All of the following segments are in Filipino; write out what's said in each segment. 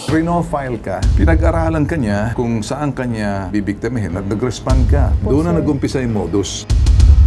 Pinofile ka, pinag-aralan ka niya kung saan kanya bibiktimahin at nag-respond ka. Doon na nag-umpisa yung modus.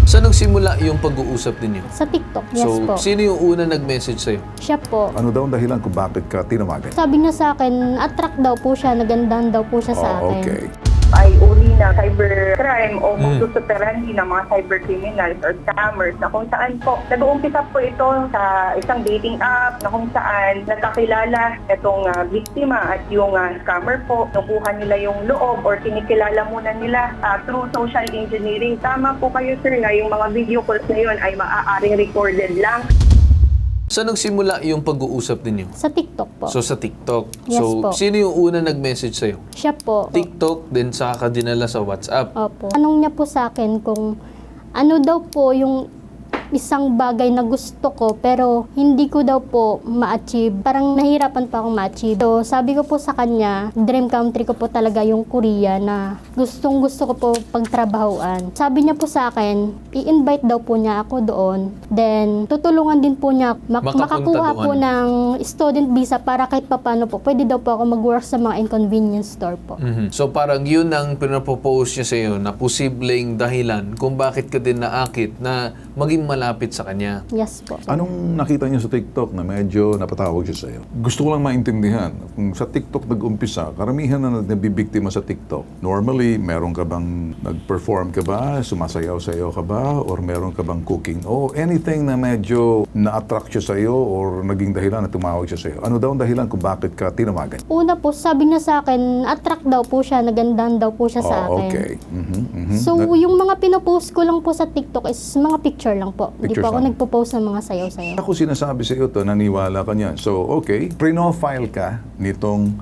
Saan nagsimula yung pag-uusap ninyo? Sa TikTok, yes So, po. sino yung una nag-message sa'yo? Siya po. Ano daw ang dahilan kung bakit ka tinawagan? Sabi niya sa akin, attract daw po siya, nagandahan daw po siya sa akin. Okay. Ay uri ng cybercrime o modus operandi ng mga cybercriminals or scammers na kung saan po nag-uumpisa po ito sa isang dating app na kung saan nagkakilala itong biktima at yung scammer po. Nukuha nila yung loob or kinikilala muna nila through social engineering. Tama po kayo sir na yung mga video calls na yun ay maaaring recorded lang. Saan nagsimula yung pag-uusap ninyo? Sa TikTok po. So, sa TikTok. Yes So, po. sino yung una nag-message sa'yo? Siya po. TikTok, then saka ka dinala sa WhatsApp. Opo. Tanong niya po sa akin kung ano daw po yung isang bagay na gusto ko pero hindi ko daw po ma-achieve. Parang nahirapan pa akong ma-achieve. So, sabi ko po sa kanya, dream country ko po talaga yung Korea na gustong gusto ko po pagtrabahoan. Sabi niya po sa akin, i-invite daw po niya ako doon. Then, tutulungan din po niya Makapunta makakuha doon. po ng student visa para kahit papano po, pwede daw po ako mag-work sa mga inconvenience store po. Mhm. So, parang yun ang pinapropose niya sa'yo na posibleng dahilan kung bakit ka din naakit na maging malapit sa kanya. Yes po. Anong nakita niyo sa TikTok na medyo napatawag siya sa'yo? Gusto ko lang maintindihan. Kung sa TikTok nag-umpisa, karamihan na nabibiktima sa TikTok. Normally, meron ka bang nag-perform ka ba? Sumasayaw-sayaw ka ba? Or meron ka bang cooking? O anything na medyo na-attract siya sa'yo or naging dahilan na tumawag siya sa'yo? Ano daw ang dahilan kung bakit ka tinawagan? Una po, sabi niya sa akin, attract daw po siya, nagandahan daw po siya sa akin. Okay. So, yung mga pinopost ko lang po sa TikTok is mga picture lang po. Hindi Pictures po ako lang. nagpo-post ng mga sayaw-sayaw. Ako sinasabi sa iyo to, naniwala ka niyan. So, okay, pinofile ka nitong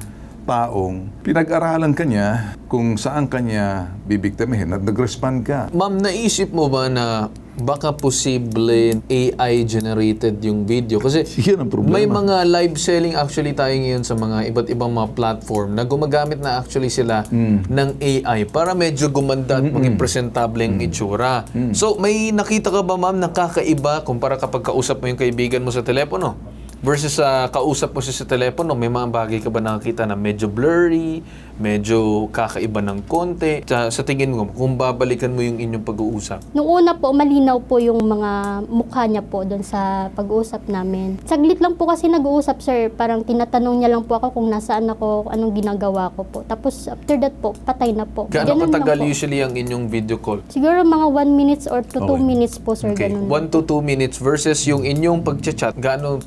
taong pinag-aralan ka niya kung saan kanya bibiktimahin at nag-respond ka. Ma'am, naisip mo ba na baka posible AI-generated yung video? Kasi Yan ang problema. may mga live selling actually tayo ngayon sa mga iba't ibang mga platform na gumagamit na actually sila ng AI para medyo gumanda at maging presentable yung itsura. So, may nakita ka ba ma'am na kakaiba kumpara kapag kausap mo yung kaibigan mo sa telepono? Versus sa kausap mo siya sa telepono, may mga bagay ka ba nakakita na medyo blurry, medyo kakaiba ng konti? Sa tingin mo, kung babalikan mo yung inyong pag-uusap? Nung una po, malinaw po yung mga mukha niya po doon sa pag-uusap namin. Saglit lang po kasi nag-uusap, sir. Parang tinatanong niya lang po ako kung nasaan ako, anong ginagawa ko po. Tapos after that po, patay na po. Gaano Ganun lang katagal po. usually ang inyong video call? Siguro mga 1 minutes or to 2 minutes po, sir. Okay, Ganun. 1 to 2 minutes versus yung inyong pag-chat, gaano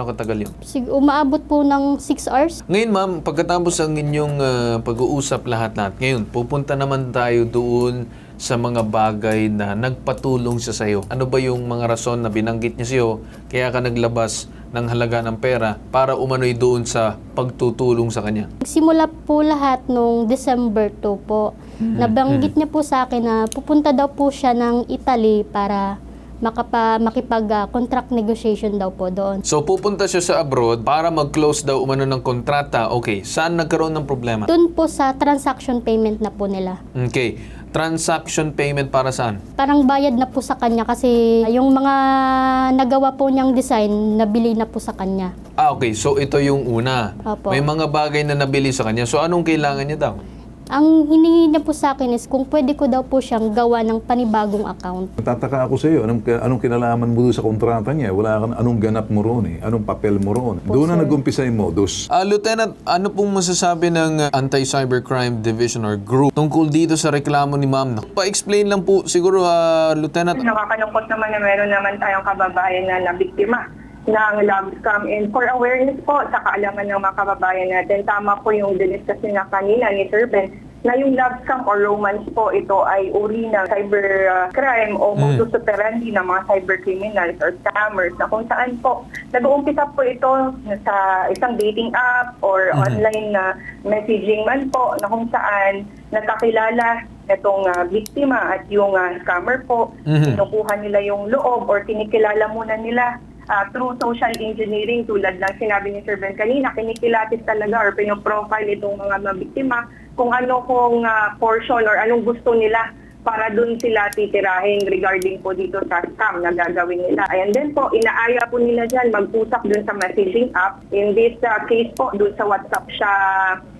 katagal yun? Umaabot po ng 6 hours. Ngayon ma'am, pagkatapos ang inyong pag-uusap lahat-lahat, ngayon, pupunta naman tayo doon sa mga bagay na nagpatulong siya sa'yo. Ano ba yung mga rason na binanggit niya sa'yo kaya ka naglabas ng halaga ng pera para umano'y doon sa pagtutulong sa kanya? Simula po lahat nung December 2 po. Nabanggit niya po sa akin na pupunta daw po siya ng Italy para makipag-contract negotiation daw po doon. So pupunta siya sa abroad para mag-close daw umano ng kontrata. Okay, saan nagkaroon ng problema? Doon po sa transaction payment na po nila. Okay, transaction payment para saan? Parang bayad na po sa kanya kasi yung mga nagawa po niyang design, nabili na po sa kanya. Okay, so ito yung una. Opo. May mga bagay na nabili sa kanya. So anong kailangan niya daw? Ang hiningi niya po sa akin is kung pwede ko daw po siyang gawa ng panibagong account. Natataka ako sa iyo, anong kinalaman mo doon sa kontrata niya? Wala kang anong ganap mo roon eh? Anong papel mo roon? Doon na nag-umpisa yung modus. Lieutenant, ano pong masasabi ng Anti-Cybercrime Division or Group tungkol dito sa reklamo ni Ma'am? Pa-explain lang po siguro, Lieutenant. Nakakalungkot naman na meron naman tayong kababayan na nabiktima ng love scam, and for awareness po sa kaalaman ng mga kababayan natin, tama po yung diniscuss na kanina ni Sir Ben na yung love scam or romance po, ito ay uri ng cybercrime o modus operandi ng mga cybercriminals or scammers na kung saan po nag-uumpisa po ito sa isang dating app or online na messaging man po na kung saan nagkakilala itong biktima at yung scammer po. Kinukuha nila yung loob or kinikilala muna nila through social engineering, tulad lang sinabi ni Sir Ben kanina, kinikilatis talaga or pinoprofile itong mga biktima kung ano kung portion or anong gusto nila para dun sila titirahin regarding po dito sa scam na gagawin nila. And then po, inaaya po nila dyan mag-usap dun sa messaging app. In this case po, dun sa WhatsApp siya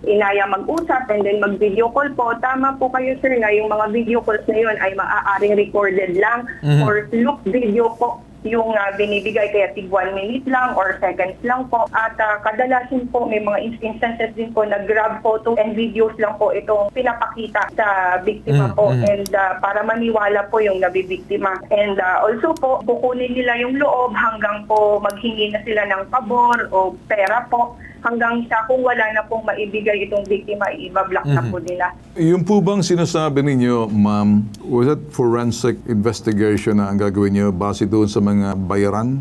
inaya mag-usap and then mag-video call po. Tama po kayo, sir, na yung mga video calls na yun ay maaaring recorded lang or look video po yung binibigay, kaya tig 1 minute lang or seconds lang po. At kadalasan po may mga instances din po na grab photo and videos lang po itong pinapakita sa biktima po and para maniwala po yung nabibiktima. And also po, kukunin nila yung loob hanggang po maghingi na sila ng pabor o pera po, hanggang sa kung wala na pong maibigay itong biktima, ibablock na po nila. Yung po bang sinasabi ninyo, ma'am, was that forensic investigation na ang gagawin nyo base doon sa mga bayaran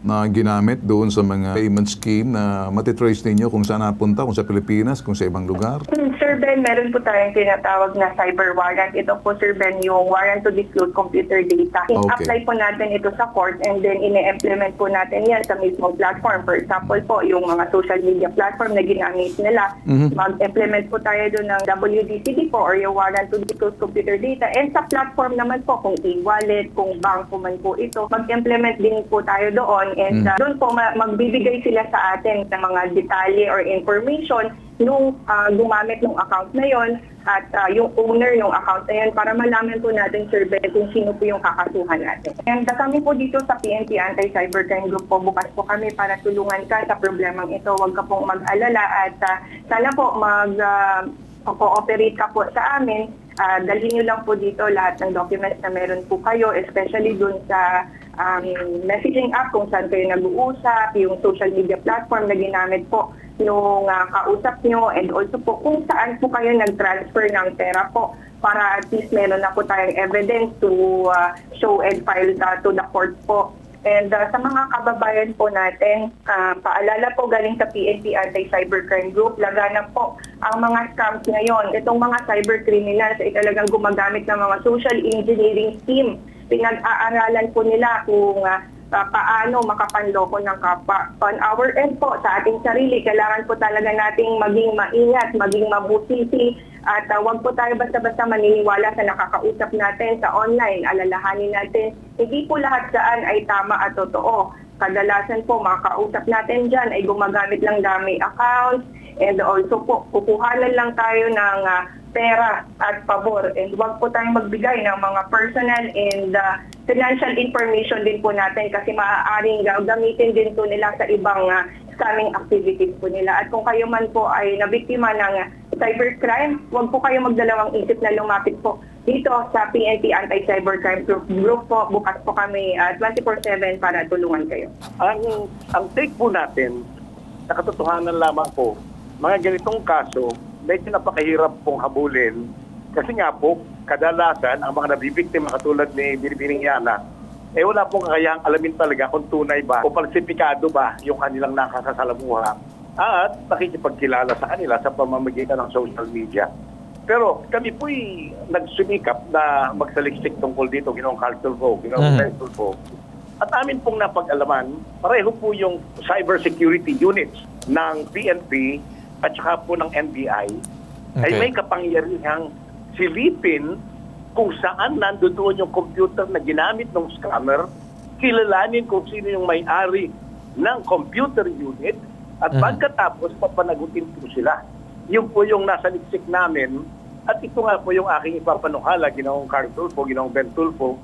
na ginamit doon sa mga payment scheme na matitrace ninyo kung saan napunta, kung sa Pilipinas, kung sa ibang lugar? Sir Ben, meron po tayong tinatawag na cyber warrant. Ito po, Sir Ben, yung warrant to disclose computer data. In-apply po natin ito sa court and then ine-implement po natin yan sa mismong platform. For example po, yung mga social media platform na ginamit nila, mag-implement po tayo doon ng WDCD po or yung warrant to disclose computer data. And sa platform naman po, kung e-wallet, kung banko man po ito, mag-implement din po tayo doon. And doon po magbibigay sila sa atin ng mga detalye or information nung gumamit ng account na yon at yung owner ng account na yon para malaman po natin, Sir Ben, kung sino po yung kakasuhan natin. And kami po dito sa PNP Anti-Cybercrime Group po, bukas po kami para tulungan ka sa problemang ito. Huwag ka pong mag-alala at sana po mag-cooperate ka po sa amin. Dalhin nyo lang po dito lahat ng documents na meron po kayo, especially dun sa messaging app kung saan kayo nag-uusap, yung social media platform na ginamit po nung kausap nyo, and also po kung saan po kayo nag-transfer ng pera po para at least meron na po tayong evidence to show and file to the court po. And sa mga kababayan po natin, paalala po galing sa PNP Anti-Cybercrime Group, laganap po ang mga scams ngayon. Itong mga cybercriminals ay talagang gumagamit ng mga social engineering scheme. Pinag-aaralan po nila kung paano makapanloko ng kapwa. On our end po, sa ating sarili, kailangan po talaga nating maging maingat, maging mabusisi, at huwag po tayo basta-basta maniniwala sa nakakausap natin sa online. Alalahanin natin, hindi po lahat dyan ay tama at totoo. Kadalasan po, makakausap natin dyan ay gumagamit lang dummy accounts, and also po, kukuhanan lang tayo ng pera at pabor. And huwag po tayong magbigay ng mga personal and financial information din po natin kasi maaaring gamitin din po nila sa ibang scamming activities po nila. At kung kayo man po ay nabiktima ng cybercrime, huwag po kayo magdalawang isip na lumapit po dito sa PNP Anti-Cybercrime Group po. Bukas po kami 24/7 para tulungan kayo. Ang take po natin, sa katotohanan lamang po, mga ganitong kaso, medyo napakahirap pong habulin. Kasi nga po, kadalasan, ang mga nabibiktima katulad ni Binibining Yana, wala pong kakayahang alamin talaga kung tunay ba o falsifikado ba yung kanilang nakakasalamuha at nakikipagkilala sa kanila sa pamamagitan ng social media. Pero kami po'y nagsumikap na magsaliksik tungkol dito, Ginoong Carl Tulfo, Ginoong Carl Tulfo. At amin pong napag-alaman, pareho po yung cybersecurity units ng PNP at saka po ng NBI ay may kapangyarihang silipin kung saan nandoon yung computer na ginamit ng scammer, kilalanin kung sino yung may-ari ng computer unit at pagkatapos papanagutin po sila. Yun po yung nasa liksik namin at ito nga po yung aking ipapanukala, Ginoong Carl Tulfo, Ginoong Ben Tulfo,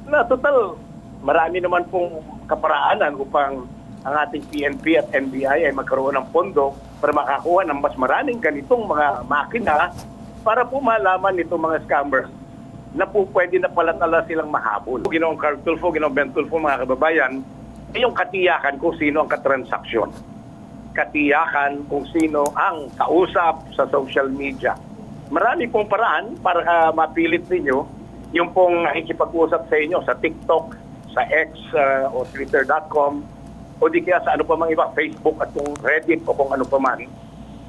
na total marami naman pong kaparaanan upang ang ating PNP at NBI ay magkaroon ng pondo para makakuha ng mas maraming ganitong mga makina para po malaman nitong mga scammers na po pwede na palatala silang mahabol. Ginoong Carl Tulfo, Ginoong Ben Tulfo, mga kababayan, ay yung katiyakan kung sino ang katransaksyon. Katiyakan kung sino ang kausap sa social media. Marami pong paraan para mapilit ninyo yung pong nakikipag-usap sa inyo sa TikTok, sa X o Twitter.com, o di kaya sa ano pa mang iba, Facebook at kung Reddit o kung ano pa man.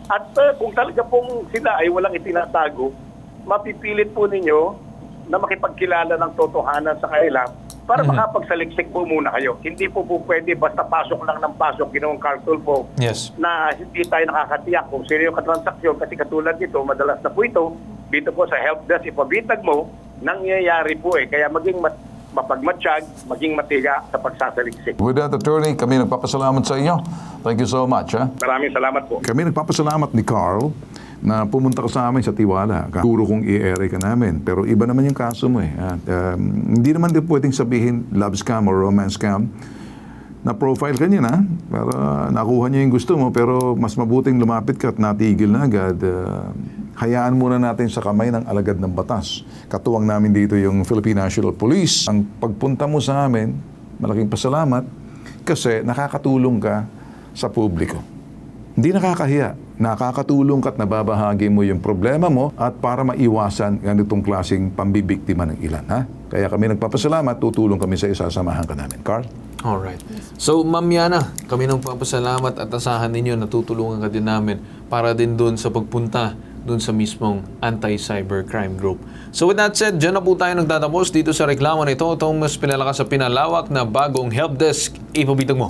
At kung talaga pong sila ay walang itinatago, mapipilit po ninyo na makipagkilala ng totohanan sa kanila para makapagsaliksik po muna kayo. Hindi po pwede basta pasok lang ng pasok, Ginoong Carl Tulfo, na hindi tayo nakakatiyak kung sino yung katransaksyon kasi katulad nito, madalas na po ito, dito po sa help desk, ipabitag mo, nangyayari po eh. Kaya maging mapagmatsyag, maging matiga sa pagsasaliksik. With that, attorney, kami nagpapasalamat sa inyo. Thank you so much. Ha? Maraming salamat po. Kami nagpapasalamat ni Carl na pumunta ka sa amin sa Tiwala. Turo kong i-ere ka namin. Pero iba naman yung kaso mo eh. At, hindi naman din pwedeng sabihin love scam or romance scam. Na-profile ka niya na para nakuha niya yung gusto mo, pero mas mabuting lumapit ka at natigil na agad. Hayaan muna natin sa kamay ng alagad ng batas. Katuwang namin dito yung Philippine National Police. Ang pagpunta mo sa amin, malaking pasalamat kasi nakakatulong ka sa publiko. Hindi nakakahiya. Nakakatulong ka at nababahagi mo yung problema mo at para maiwasan ganitong klaseng pambibiktima ng ilan. Ha? Kaya kami nagpapasalamat, tutulong kami sa isasamahan ka namin. Carl? Alright. So, Ma'am Yana, kami nang papasalamat at asahan ninyo na tutulungan ka din namin para din doon sa pagpunta doon sa mismong anti-cybercrime group. So with that said, dyan na po tayo nagtatapos dito sa reklamo na ito. Itong mas pinalakas sa pinalawak na bagong helpdesk. Ipabitag mo.